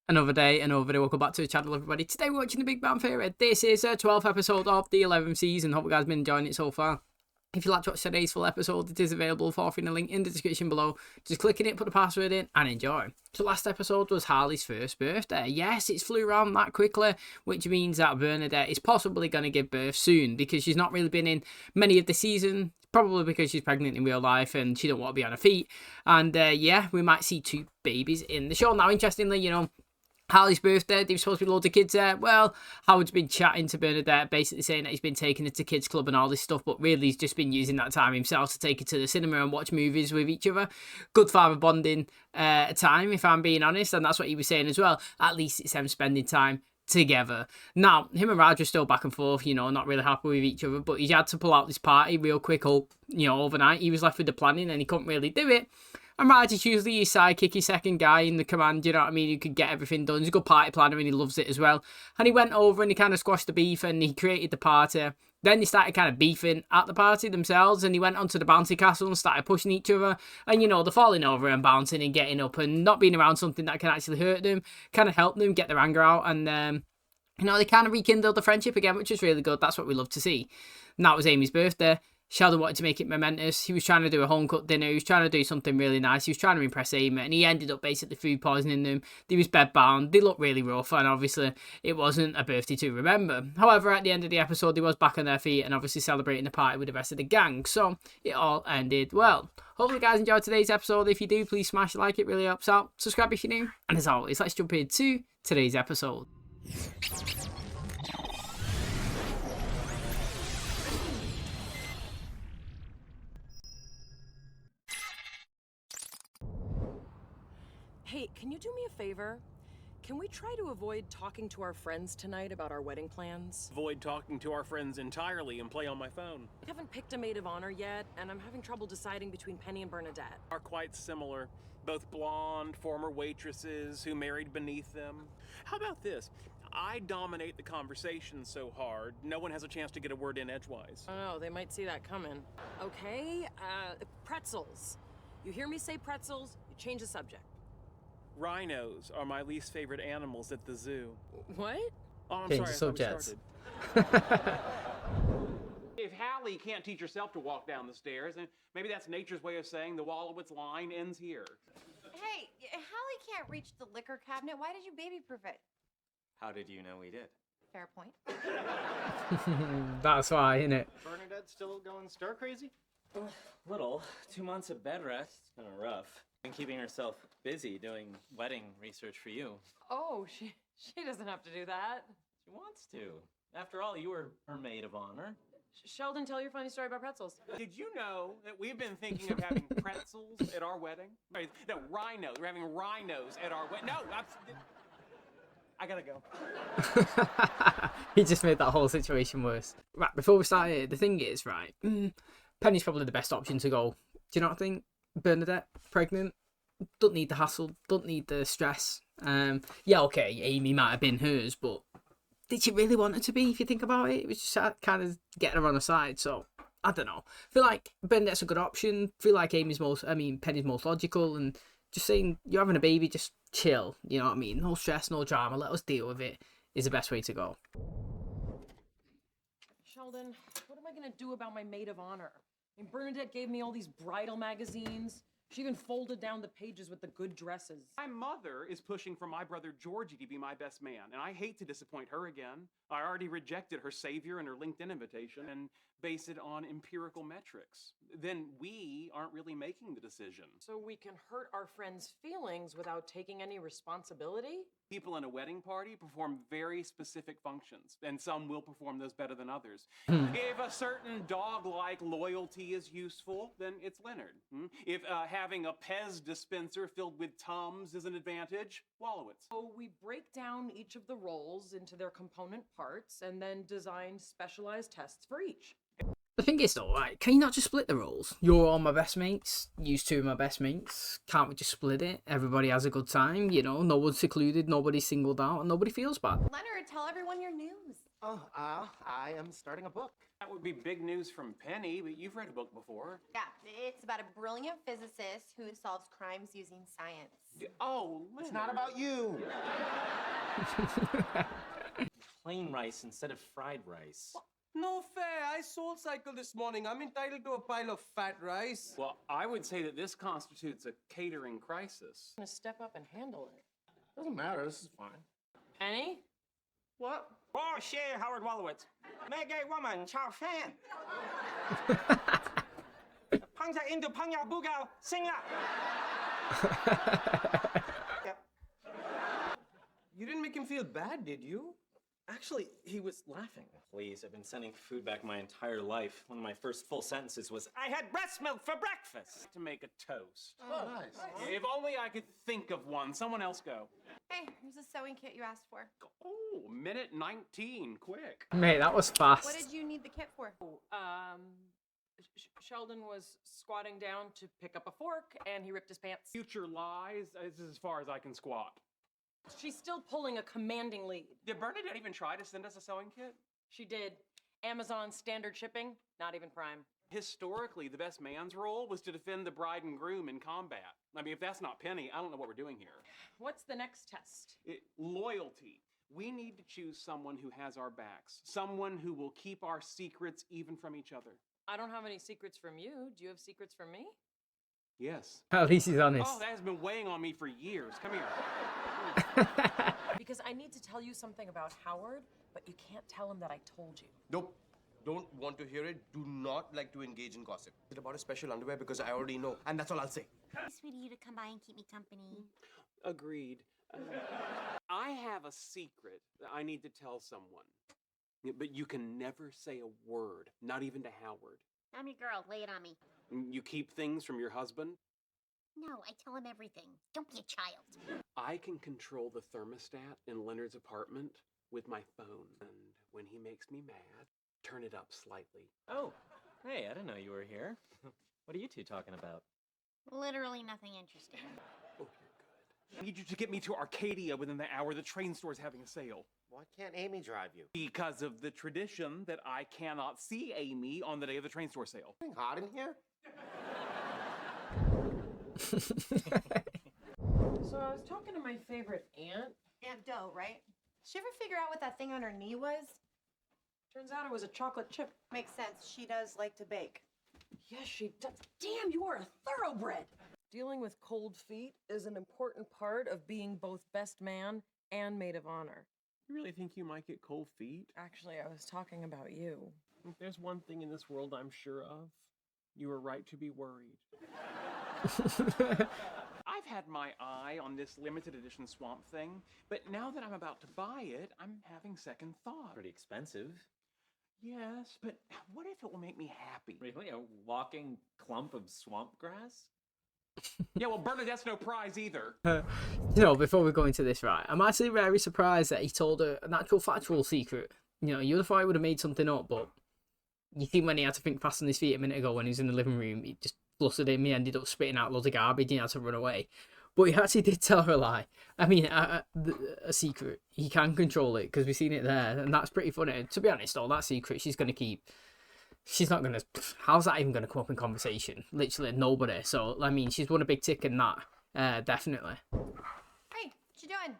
Another day, another video. Welcome back to the channel, everybody. Today we're watching The Big Bang Theory. This is a 12th episode of the 11th season. Hope you guys have been enjoying it so far. If you'd like to watch today's full episode, it is available for a link in the description below. Just click in it, put the password in, and enjoy. So last episode was Harley's first birthday. Yes, it's flew around that quickly, which means that Bernadette is possibly going to give birth soon because she's not really been in many of the season. Probably because she's pregnant in real life and she don't want to be on her feet. And yeah, we might see 2 babies in the show. Now, interestingly, you know, Harley's birthday, there was supposed to be loads of kids there. Well, Howard's been chatting to Bernadette, basically saying that he's been taking her to kids club and all this stuff, but really he's just been using that time himself to take her to the cinema and watch movies with each other. Good father bonding time, if I'm being honest, and that's what he was saying as well. At least it's them spending time together. Now, him and Raj are still back and forth, you know, not really happy with each other, but he had to pull out this party real quick, overnight. He was left with the planning and he couldn't really do it. And Raj is usually his sidekick, his second guy in the command, you know what I mean? Who could get everything done. He's a good party planner and he loves it as well. And he went over and he kind of squashed the beef and he created the party. Then they started kind of beefing at the party themselves and he went onto the bouncy castle and started pushing each other. And, you know, they're falling over and bouncing and getting up and not being around something that can actually hurt them, kind of help them get their anger out. And, you know, they kind of rekindled the friendship again, which is really good. That's what we love to see. And that was Amy's birthday. Sheldon wanted to make it momentous. He was trying to do a home-cooked dinner. He was trying to do something really nice. He was trying to impress Amy, and he ended up basically food poisoning them. They was bed-bound. They looked really rough, and obviously it wasn't a birthday to remember. However, at the end of the episode, they was back on their feet and obviously celebrating the party with the rest of the gang. So it all ended well. Hopefully you guys enjoyed today's episode. If you do, please smash like. It really helps out. Subscribe if you're new. And as always, let's jump into today's episode. Hey, can you do me a favor? Can we try to avoid talking to our friends tonight about our wedding plans? Avoid talking to our friends entirely and play on my phone. I haven't picked a maid of honor yet, and I'm having trouble deciding between Penny and Bernadette. Are quite similar. Both blonde, former waitresses who married beneath them. How about this? I dominate the conversation so hard, no one has a chance to get a word in edgewise. Oh no, they might see that coming. Okay, pretzels. You hear me say pretzels, you change the subject. Rhinos are my least favorite animals at the zoo. What? Oh, I'm Change sorry, the I thought we started. If Hallie can't teach herself to walk down the stairs, then maybe that's nature's way of saying the Wallowitz line ends here. Hey, Hallie can't reach the liquor cabinet. Why did you baby-proof it? How did you know we did? Fair point. That's why, innit? Bernadette still going stir crazy? Little. 2 months of bed rest. It's kind of rough. And keeping herself busy doing wedding research for you. Oh, she doesn't have to do that. She wants to. After all, you were her maid of honor. Sheldon, tell your funny story about pretzels. Did you know that we've been thinking of having pretzels at our wedding? No, rhinos. We're having rhinos at our wedding. No, I gotta go. He just made that whole situation worse. Right, before we start here, the thing is, right, Penny's probably the best option to go. Do you know what I think? Bernadette, pregnant, don't need the hassle, don't need the stress. Yeah, okay, Amy might have been hers, but did she really want it to be, if you think about it? It was just kind of getting her on her side, so I don't know. I feel like Bernadette's a good option. I feel like Penny's most logical, and just saying you're having a baby, just chill, you know what I mean? No stress, no drama, let us deal with it is the best way to go. Sheldon, what am I gonna do about my maid of honor? I mean, Bernadette gave me all these bridal magazines. She even folded down the pages with the good dresses. My mother is pushing for my brother Georgie to be my best man, and I hate to disappoint her again. I already rejected her savior and her LinkedIn invitation and base it on empirical metrics. Then we aren't really making the decision. So we can hurt our friends' feelings without taking any responsibility? People in a wedding party perform very specific functions, and some will perform those better than others. If a certain dog-like loyalty is useful, then it's Leonard. If having a Pez dispenser filled with Tums is an advantage, Wallowitz. So we break down each of the roles into their component parts and then design specialized tests for each. The thing is though, right, can you not just split the roles? You're all my best mates, you 2 are my best mates. Can't we just split it? Everybody has a good time, you know, no one's secluded, nobody's singled out, and nobody feels bad. Leonard, tell everyone your news. Oh, I am starting a book. That would be big news from Penny, but you've read a book before. Yeah, it's about a brilliant physicist who solves crimes using science. Oh, It's not about you. Plain rice instead of fried rice. No fair. I soul cycled this morning. I'm entitled to a pile of fat rice. Well, I would say that this constitutes a catering crisis. I'm gonna step up and handle it. Doesn't matter. This is fine. Penny? What? 我是 Howard Wolowitz，每个 woman 炒饭。胖仔 into 朋友不够，醒了。 You didn't make him feel bad, did you? Actually, he was laughing. Please, I've been sending food back my entire life. One of my first full sentences was, I had breast milk for breakfast. To make a toast. Oh, nice. If only I could think of one. Someone else go. Hey, here's the sewing kit you asked for. Oh, minute 19. Quick. Mate, that was fast. What did you need the kit for? Sheldon was squatting down to pick up a fork, and he ripped his pants. Future lies. This is as far as I can squat. She's still pulling a commanding lead. Did Bernadette even try to send us a sewing kit? She did. Amazon standard shipping, not even Prime. Historically, the best man's role was to defend the bride and groom in combat. I mean, if that's not Penny, I don't know what we're doing here. What's the next test? Loyalty. We need to choose someone who has our backs. Someone who will keep our secrets even from each other. I don't have any secrets from you. Do you have secrets from me? Yes. At least he's honest. Oh, that has been weighing on me for years. Come here. Because I need to tell you something about Howard, but you can't tell him that I told you. Nope. Don't want to hear it. Do not like to engage in gossip. Is it about a special underwear? Because I already know. And that's all I'll say. Nice sweetie you to come by and keep me company. Agreed. I have a secret that I need to tell someone. Yeah, but you can never say a word, not even to Howard. I'm your girl. Lay it on me. You keep things from your husband? No, I tell him everything. Don't be a child. I can control the thermostat in Leonard's apartment with my phone. And when he makes me mad, turn it up slightly. oh, hey, I didn't know you were here. What are you two talking about? Literally nothing interesting. Oh, you're good. I need you to get me to Arcadia within the hour. The train store's having a sale. Why can't Amy drive you? Because of the tradition that I cannot see Amy on the day of the train store sale. It's hot in here? So I was talking to my favorite aunt. Aunt Doe, right? Did she ever figure out what that thing on her knee was? Turns out it was a chocolate chip. Makes sense. She does like to bake. Yes, she does. Damn, you are a thoroughbred. Dealing with cold feet is an important part of being both best man and maid of honor. You really think you might get cold feet? Actually, I was talking about you. If there's one thing in this world I'm sure of, you were right to be worried. I've had my eye on this limited edition Swamp Thing, but now that I'm about to buy it, I'm having second thought. Pretty expensive. Yes, but what if it will make me happy? Really? A walking clump of swamp grass? Yeah, well, Bernadette's no prize either. You know, before we go into this, right, I'm actually very surprised that he told her an actual factual secret. You know, you would have thought he would have made something up, but you think when he had to think fast on his feet a minute ago when he was in the living room, he just flustered him, he ended up spitting out loads of garbage and he had to run away. But he actually did tell her a lie. I mean, a secret. He can control it because we've seen it there, and that's pretty funny. To be honest, all that secret she's going to keep. She's not going to... How's that even going to come up in conversation? Literally nobody. So, I mean, she's won a big tick in that. Definitely. Hey, what you doing?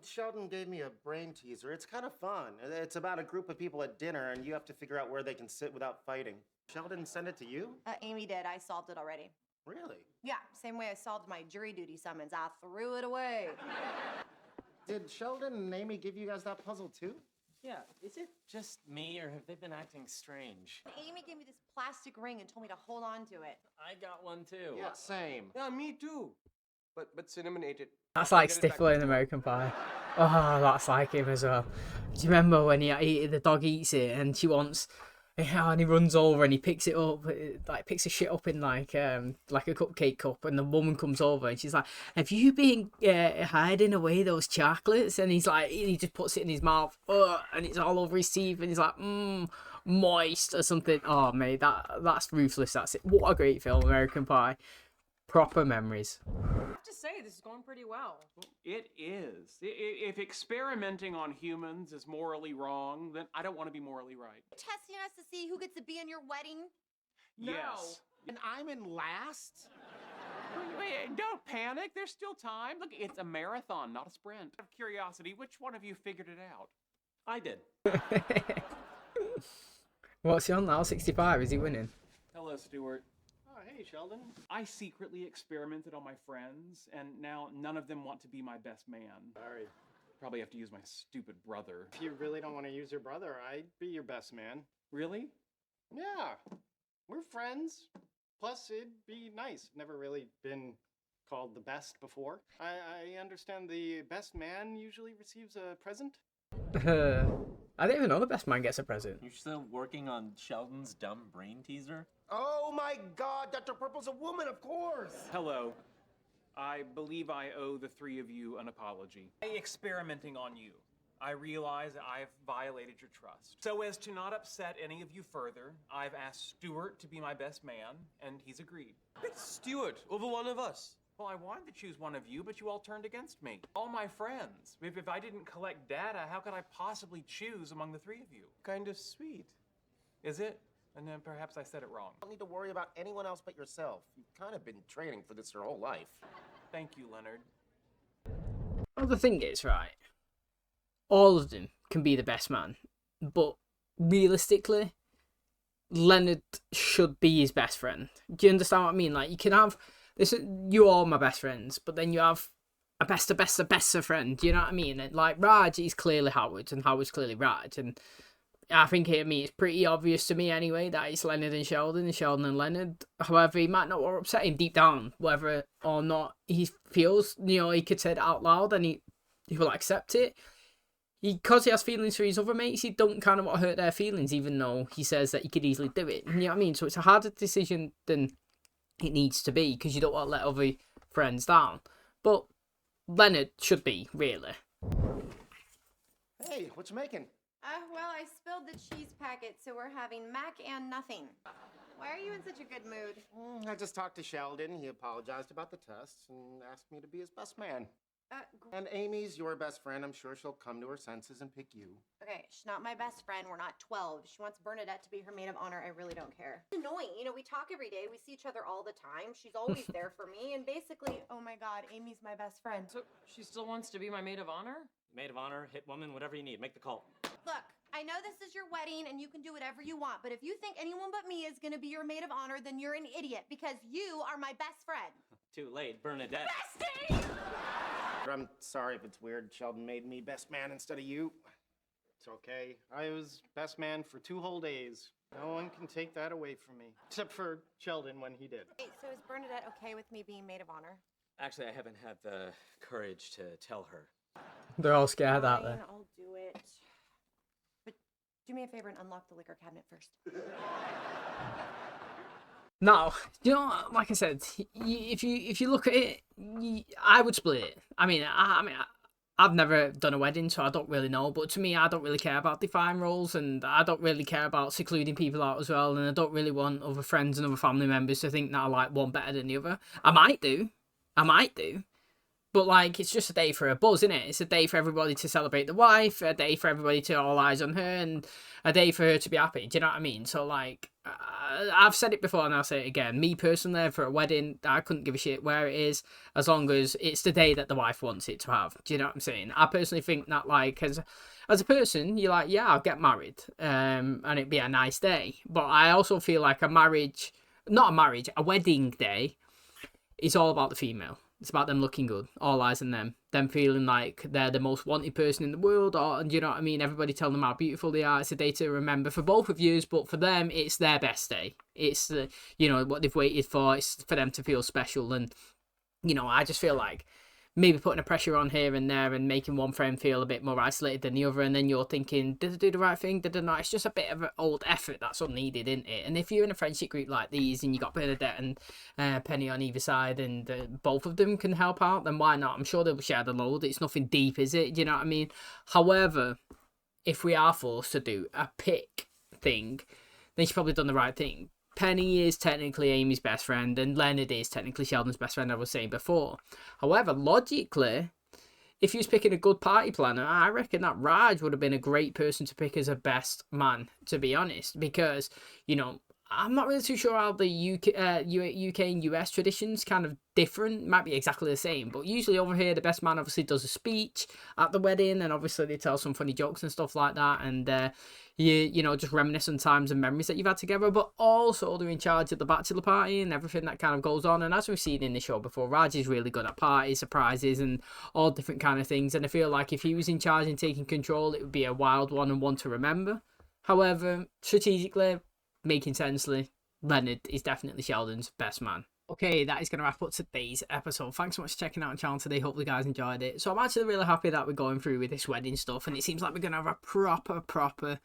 Sheldon gave me a brain teaser. It's kind of fun. It's about a group of people at dinner, and you have to figure out where they can sit without fighting. Sheldon sent it to you? Amy did. I solved it already. Really? Yeah, same way I solved my jury duty summons. I threw it away. Did Sheldon and Amy give you guys that puzzle too? Yeah, is it just me or have they been acting strange? Amy gave me this plastic ring and told me to hold on to it. I got one too. Yeah, same. Yeah, me too. But Cinnamon ate it. That's like Get it back Stifler to in the American Pie. Oh, that's like him as well. Do you remember when the dog eats it and she wants... and he runs over and he picks it up, like picks the shit up in like a cupcake cup, and the woman comes over and she's like, "Have you been hiding away those chocolates?" And he's like, he just puts it in his mouth, and it's all over his teeth, and he's like, moist or something. Oh mate, that's ruthless. That's it. What a great film, American Pie. Proper memories. I have to say, this is going pretty well. It is. If experimenting on humans is morally wrong, then I don't want to be morally right. Testing us to see who gets to be in your wedding? Yes. And I'm in last? Don't panic. There's still time. Look, it's a marathon, not a sprint. Out of curiosity, which one of you figured it out? I did. What's he on now? 65? Is he winning? Hello, Stuart. Oh, hey, Sheldon. I secretly experimented on my friends, and now none of them want to be my best man. Sorry. Probably have to use my stupid brother. If you really don't want to use your brother, I'd be your best man. Really? Yeah. We're friends. Plus, it'd be nice. Never really been called the best before. I understand the best man usually receives a present. I didn't even know the best man gets a present. You're still working on Sheldon's dumb brain teaser? Oh my God, Dr. Purple's a woman, of course. Hello. I believe I owe the three of you an apology. Experimenting on you. I realize I've violated your trust. So as to not upset any of you further, I've asked Stuart to be my best man, and he's agreed. It's Stuart over one of us. Well, I wanted to choose one of you, but you all turned against me. All my friends. If I didn't collect data, how could I possibly choose among the three of you? Kind of sweet. Is it? And then perhaps I said it wrong. You don't need to worry about anyone else but yourself. You've kind of been training for this your whole life. Thank you, Leonard. Well, the thing is, right, all of them can be the best man, but realistically, Leonard should be his best friend. Do you understand what I mean? Like, you can have this. You are my best friends, but then you have a best of friend. Do you know what I mean? And like Raj is clearly Howard, and Howard's clearly Raj, and I think it's pretty obvious to me anyway that it's Leonard and Sheldon and Leonard. However, he might not want to upset him deep down, whether or not he feels, he could say it out loud and he will accept it. Because he has feelings for his other mates, he don't kind of want to hurt their feelings, even though he says that he could easily do it. You know what I mean? So it's a harder decision than it needs to be, because you don't want to let other friends down. But Leonard should be, really. Hey, what you making? Well, I spilled the cheese packet, so we're having mac and nothing. Why are you in such a good mood? I just talked to Sheldon. He apologized about the tests and asked me to be his best man. And Amy's your best friend. I'm sure she'll come to her senses and pick you. Okay, she's not my best friend. We're not 12. She wants Bernadette to be her maid of honor. I really don't care. It's annoying. We talk every day. We see each other all the time. She's always there for me. And basically, oh my God, Amy's my best friend. So she still wants to be my maid of honor? Maid of honor, hit woman, whatever you need. Make the call. Look, I know this is your wedding and you can do whatever you want, but if you think anyone but me is going to be your maid of honor, then you're an idiot, because you are my best friend. Too late, Bernadette. Bestie! I'm sorry if it's weird. Sheldon made me best man instead of you. It's okay. I was best man for 2 whole days. No one can take that away from me. Except for Sheldon when he did. Hey, so is Bernadette okay with me being maid of honor? Actually, I haven't had the courage to tell her. They're all scared out there. Fine, I'll do it. But do me a favor and unlock the liquor cabinet first. No, like I said, if you look at it, I would split it. I mean, I've never done a wedding, so I don't really know. But to me, I don't really care about defined roles, and I don't really care about secluding people out as well. And I don't really want other friends and other family members to think that I like one better than the other. I might do. But, like, it's just a day for a buzz, isn't it? It's a day for everybody to celebrate the wife, a day for everybody to all eyes on her, and a day for her to be happy. Do you know what I mean? So, like, I've said it before and I'll say it again. Me, personally, for a wedding, I couldn't give a shit where it is, as long as it's the day that the wife wants it to have. Do you know what I'm saying? I personally think that, like, as a person, you're like, yeah, I'll get married, and it'd be a nice day. But I also feel like a wedding day is all about the female. It's about them looking good, all eyes on them feeling like they're the most wanted person in the world, and you know what I mean, everybody telling them how beautiful they are. It's a day to remember for both of you, but for them, it's their best day. It's what they've waited for. It's for them to feel special, and I just feel like maybe putting a pressure on here and there and making one friend feel a bit more isolated than the other, and then you're thinking, did I do the right thing? Did I not? It's just a bit of an old effort that's unneeded, isn't it? And if you're in a friendship group like these and you got Bernadette and Penny on either side, and both of them can help out, then why not? I'm sure they'll share the load. It's nothing deep, is it? Do you know what I mean? However, if we are forced to do a pick thing, then she's probably done the right thing. Penny is technically Amy's best friend, and Leonard is technically Sheldon's best friend, I was saying before. However, logically, if you was picking a good party planner, I reckon that Raj would have been a great person to pick as a best man, to be honest. Because, I'm not really too sure how the UK and US traditions kind of different. Might be exactly the same, but usually over here the best man obviously does a speech at the wedding, and obviously they tell some funny jokes and stuff like that, and you know, just reminisce on times and memories that you've had together. But also they're in charge of the bachelor party and everything that kind of goes on. And as we've seen in the show before, Raj is really good at parties, surprises, and all different kind of things. And I feel like if he was in charge and taking control, it would be a wild one and one to remember. However, strategically, making sensely, Leonard is definitely Sheldon's best man. Okay, that is going to wrap up today's episode. Thanks so much for checking out the channel today. Hopefully you guys enjoyed it. So I'm actually really happy that we're going through with this wedding stuff, and it seems like we're going to have a proper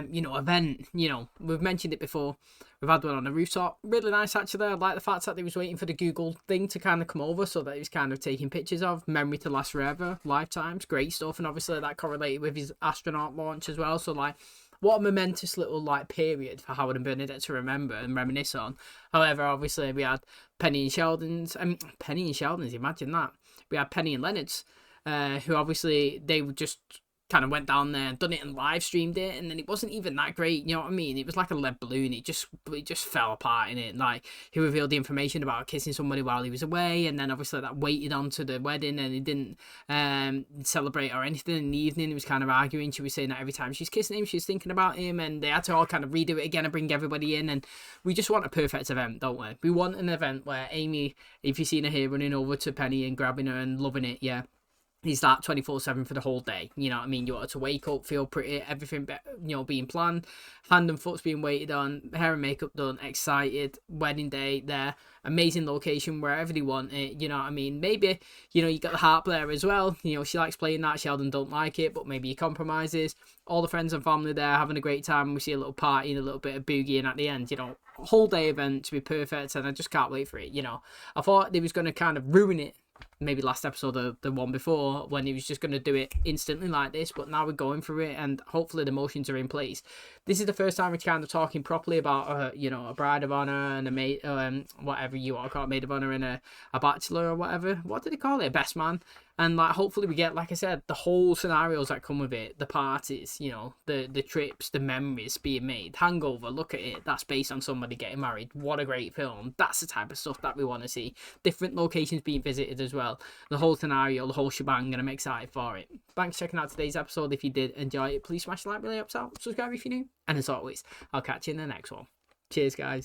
you know, event. You know, we've mentioned it before. We've had one on the rooftop. Really nice, actually. I like the fact that they was waiting for the Google thing to kind of come over so that he was kind of taking pictures of. Memory to last forever, lifetimes, great stuff. And obviously that correlated with his astronaut launch as well. So, like, what a momentous little, like, period for Howard and Bernadette to remember and reminisce on. However, obviously we had Penny and Sheldon's, imagine that. We had Penny and Leonard's, who obviously they were just kind of went down there and done it and live streamed it, and then it wasn't even that great, you know what I mean? It was like a lead balloon. It just fell apart in it. Like, he revealed the information about kissing somebody while he was away, and then obviously that waited on to the wedding, and he didn't celebrate or anything in the evening. He was kind of arguing. She was saying that every time she's kissing him, she's thinking about him, and they had to all kind of redo it again and bring everybody in. And we just want a perfect event, don't we? We want an event where Amy, if you've seen her here running over to Penny and grabbing her and loving it, yeah, he's that 24/7 for the whole day. You know what I mean? You want her to wake up, feel pretty, everything, you know, being planned, hand and foot's being waited on, hair and makeup done, excited, wedding day there, amazing location wherever they want it. You know what I mean? Maybe, you know, you got the harp there as well. You know, she likes playing that. Sheldon don't like it, but maybe he compromises. All the friends and family there having a great time. We see a little party and a little bit of boogieing at the end. You know, a whole day event to be perfect, and I just can't wait for it. You know, I thought they was going to kind of ruin it maybe last episode or the one before, when he was just going to do it instantly like this, but now we're going through it, and hopefully the motions are in place. This is the first time we're kind of talking properly about you know, a bride of honor and a maid, whatever you want to call it, maid of honor, and a bachelor or whatever. What did they call it? A best man. And like, hopefully we get, like I said, the whole scenarios that come with it, the parties, you know, the trips, the memories being made. Hangover, look at it, that's based on somebody getting married. What a great film. That's the type of stuff that we want to see. Different locations being visited as well. The whole scenario, the whole shebang, and I'm excited for it. Thanks for checking out today's episode. If you did enjoy it, please smash the like, really helps out. Subscribe if you're new. And as always, I'll catch you in the next one. Cheers, guys.